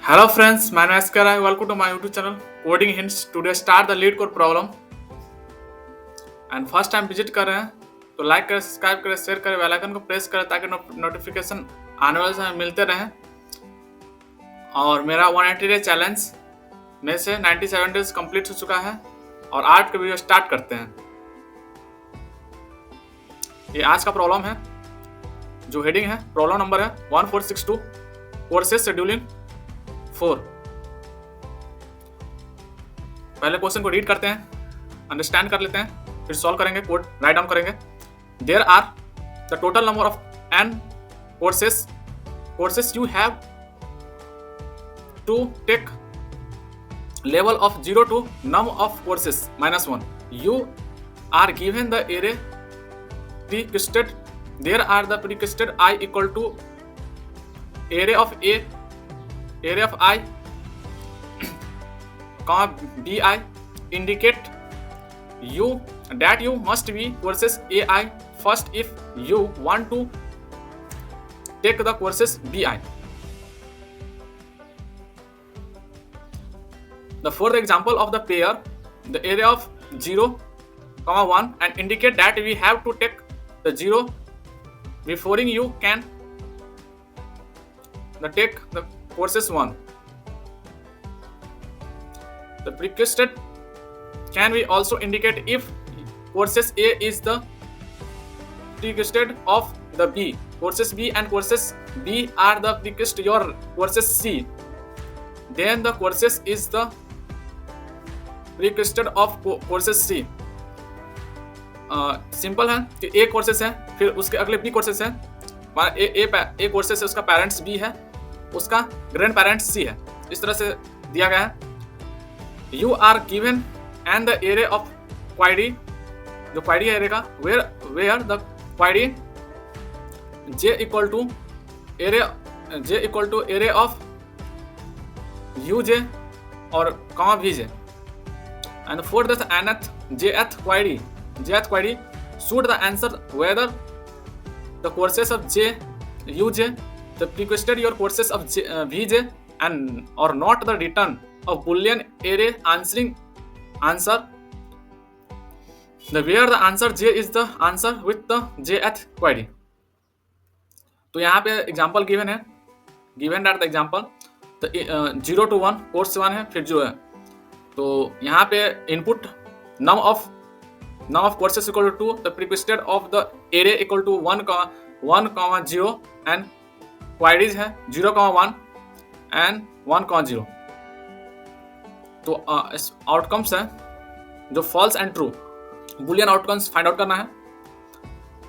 Hello friends, my name is Kara. Welcome to my YouTube channel Coding Hints. Today start the lead code problem. And first time visit कर रहे हैं तो like करें, subscribe करें, share करें, bell icon को press करें ताकि नोटिफिकेशन आने वाले समय मिलते रहें। और मेरा 180 डे चैलेंज में से 97 डेज कंप्लीट हो चुका है और आज का वीडियो स्टार्ट करते हैं। ये आज का प्रॉब्लम है, जो हेडिंग है प्रॉब्लम नंबर है 1462 कोर्सेज शेड्यूलिंग 4। पहले क्वेश्चन को रीड करते हैं, अंडरस्टैंड कर लेते हैं, फिर सॉल्व करेंगे, कोड राइट डाउन करेंगे। There are the total number of N courses you have to take level of 0 to num of courses -1. You are given the array pre-requested. There are the pre-requested I equal to array of A, array of I, comma bi indicate you that you must be courses AI first if you want to take the courses bi. The fourth example of the pair, the area of 0, 1 and indicate that we have to take the 0 before you can take the courses 1. The requested can we also indicate if courses A is the requested of the B. Courses B and courses B are the request your courses C. Then the courses is the requested of courses C. Simple है कि A courses है, फिर उसके अगले B courses है। A courses है, उसका parents B है, उसका ग्रैंड पेरेंट्स C है। इस तरह से दिया गया है। You are given and the array of query, जो query है array का, where the query J equal to array of UJ और comma VJ. And for the nth jth query should the answer whether the courses of J UJ the requested your courses of VJ and or not the return of boolean array answering answer the where the answer J is the answer with the jth query. तो यहाँ पे example given है, given that the example तो 0 to 1 course 1 है, फिर जो है तो यहाँ पे input num of courses equal to the prerequisites of the array equal to 1,0 and queries है 0,1 एंड 1,0। तो आउटकम्स है जो false and true, Boolean outcomes find out करना है।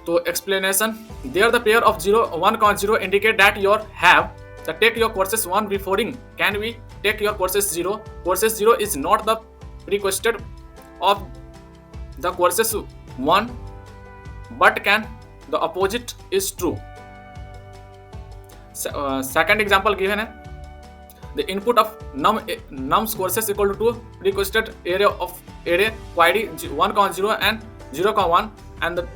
तो explanation, there the pair of 1,0 indicate that your have the take your courses 1 beforeing can we take your courses 0. Courses 0 is not the requested of the courses 1 but can the opposite is true. Second example given है, the input of nums courses equal to requested array query 1,0 and 0,1 and the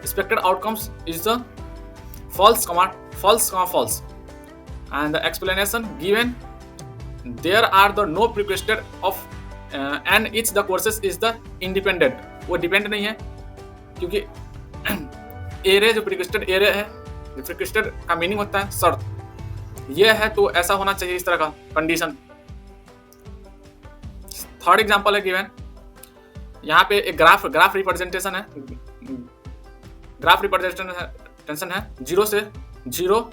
expected outcomes is the false. And the explanation given, there are the no requested of and each the courses is the independent. वो depend नहीं है क्योंकि array जो requested array है, requested का meaning होता है शर्त, ये है तो ऐसा होना चाहिए, इस तरह का कंडीशन। थर्ड एग्जांपल है गिवन, यहाँ पे एक ग्राफ रिप्रेजेंटेशन है, है 0 से 0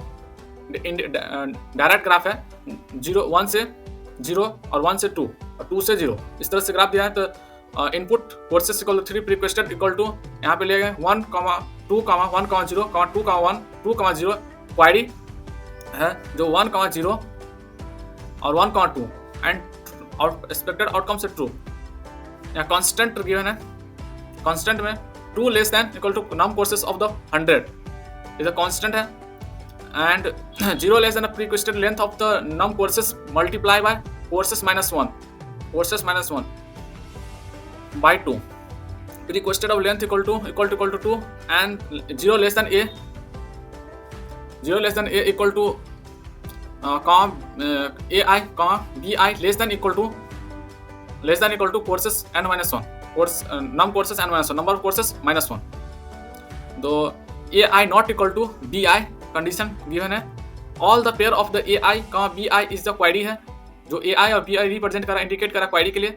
डायरेक्ट ग्राफ है, 1 से 0 और 1 से 2 और 2 से 0, इस तरह से ग्राफ दिया है। तो input courses equal to 3 requested equal to यहाँ पे लिए गए 1, 2, 1,0, 2,1, 2,0 क्वायरी है जो 1,0 और 1,2 एंड एक्सपेक्टेड आउटकम से ट्रू। यहाँ कांस्टेंट गिवन है, कांस्टेंट में 2 less than equal to num courses of the 100 इधर कांस्टेंट है and 0 less than a pre-requested length of the num courses multiply by courses -1 by 2. Pre-requested of length equal to 2 and 0 less than a equal to a i b i less than equal to courses n minus one, course num courses n minus one, number of courses -1। तो a i not equal to b i condition given है। All the pair of the a i b i is the query है, जो a i और b i represent करा, indicate करा query के लिए।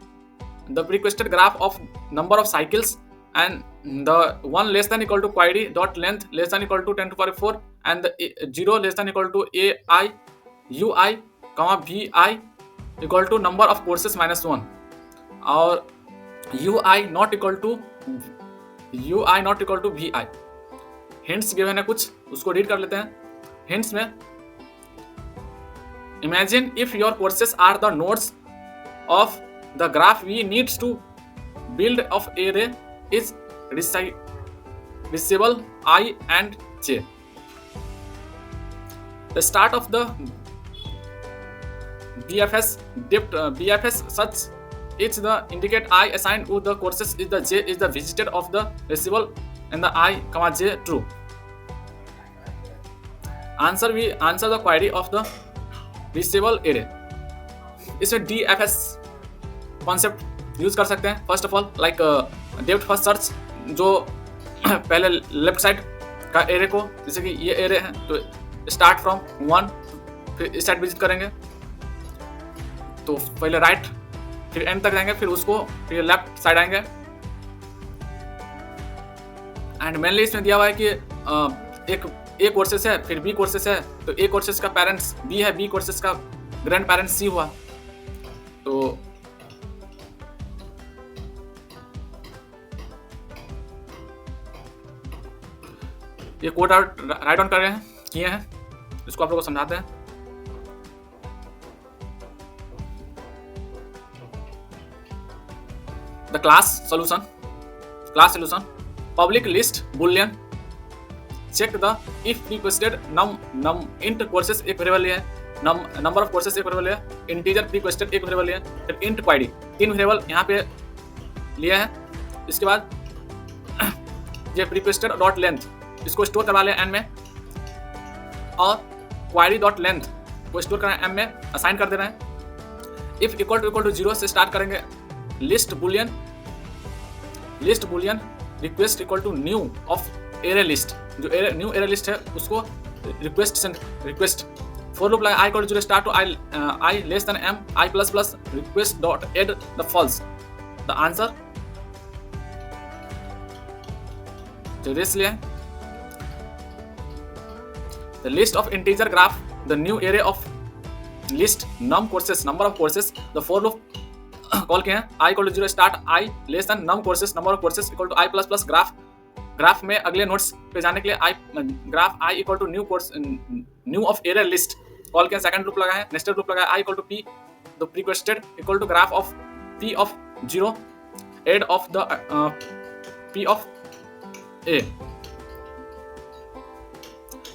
The requested graph of number of cycles and the one less than equal to query dot length less than equal to 10 to the power 4 and the 0 less than equal to ai ui vi equal to number of courses -1 और ui not equal to vi। hints given है कुछ, उसको read कर लेते हैं। hints में imagine if your courses are the nodes of the graph we needs to build of array is reachable I and j. The start of the BFS depth BFS such is the indicate I assigned to the courses is the j is the visited of the reachable and the I j true. Answer the query of the reachable array. इसमें DFS concept use कर सकते हैं। First of all like depth first search, जो पहले left side का array को, जैसे कि ये एरे है तो स्टार्ट फ्रॉम 1 फिर इस साइड विजिट करेंगे, तो पहले राइट फिर एंड तक जाएंगे, फिर उसको फिर लेफ्ट साइड आएंगे। एंड मेनली इसमें दिया हुआ है कि एक ए कोर्सेस है फिर बी कोर्सेस है, तो ए कोर्सेस का पेरेंट्स बी है, बी कोर्सेस का ग्रैंड पेरेंट्स सी हुआ। तो ये कोड आउट राइट ऑन कर रहे हैं, किए हैं, इसको आप लोगों को समझाते हैं। The class solution public list boolean check the if requested num int courses एक वेरिएबल है, नंबर ऑफ कोर्सेस एक वेरिएबल है, इंटीजर रिक्वेस्टेड एक वेरिएबल है, फिर इंट क्वेरी, 3 वेरिएबल यहाँ पे लिया है। इसके बाद ये रिक्वेस्टेड डॉट लेंथ इसको स्टोर करवा लें n में, और क्वेरी डॉट लेंथ को स्टोर करना m में असाइन कर देना है। इफ इक्वल टू 0 से स्टार्ट करेंगे list boolean request equal to new of array list, जो न्यू एरे लिस्ट है उसको request for loop like i equal to 0 start to i less than m i plus plus request dot add the false the answer जो रेस लिया है। The list of integer graph, the new array of list num courses, number of courses, the for loop call किए हैं i equal to 0 start i less than num courses, number of courses equal to i plus plus graph में अगले notes पे जाने के लिए i graph i equal to new of array list call किया। Second loop लगाए, next loop लगाए i equal to p the requested equal to graph of p of 0 add of the p of a,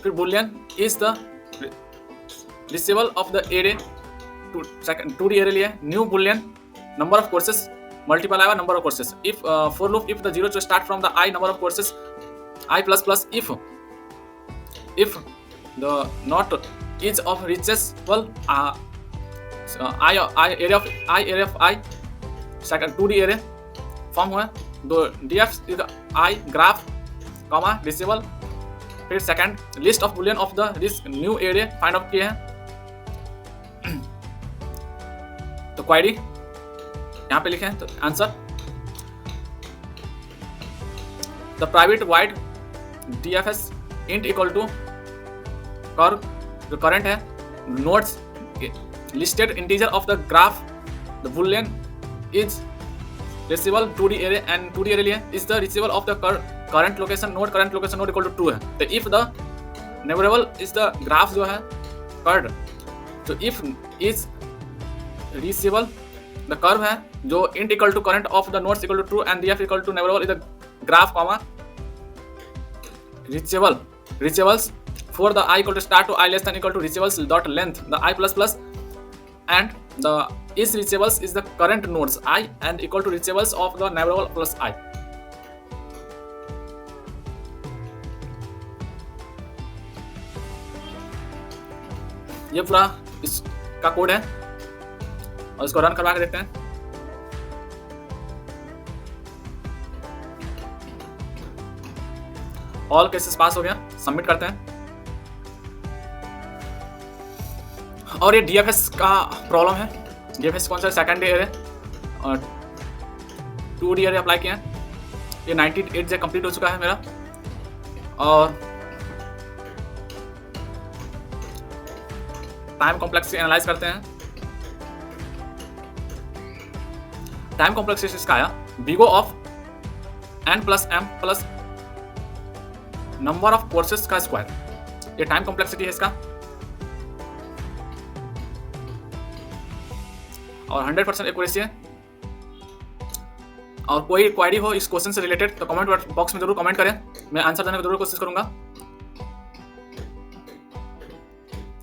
फिर boolean is the reachable of the array to second 2D array लिया, new boolean number of courses multiply by number of courses। if for loop if the 0 to start from the I number of courses I plus plus if the not is of reachable area of I second 2D array form हुआ, दो df is the I graph comma reachable, फिर second list of boolean of the this new array find out किए हैं। तो query यहाँ पे लिखे हैं, तो answer the private void DFS int equal to curve जो करंट है nodes listed integer of the graph the boolean is reachable 2D array and 2D array लिया is the reachable of the current location node equal to true है। तो if the neighborable is the graph जो है curved, तो if is reachable the curve है जो int equal to current of the nodes equal to true and df equal to neighborable is the graph comma reachables for the I equal to start to I less than equal to reachables dot length the I plus plus and the is reachables is the current nodes I and equal to reachables of the neighborable plus I। ये पूरा इसका code है और इसको run करवा के देखते हैं। ऑल केसेस पास हो गया, सबमिट करते हैं। और ये डीएफएस का प्रॉब्लम है। डीएफएस कौन सा सेकंड ईयर है और 2 ईयर अप्लाई किया है। ये 98 डे कंप्लीट हो चुका है मेरा। और टाइम कॉम्प्लेक्सिटी एनालाइज करते हैं। टाइम कॉम्प्लेक्सिटी इसका आया big O of n plus m plus number of courses का स्क्वायर। ये टाइम कॉम्प्लेक्सिटी है इसका। और 100% एक्यूरेसी है। और कोई क्वेरी हो इस क्वेश्चन से रिलेटेड तो कमेंट बॉक्स में जरूर कमेंट करें, मैं आंसर देने की जरूर कोशिश करूंगा।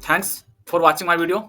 Thanks for watching my video.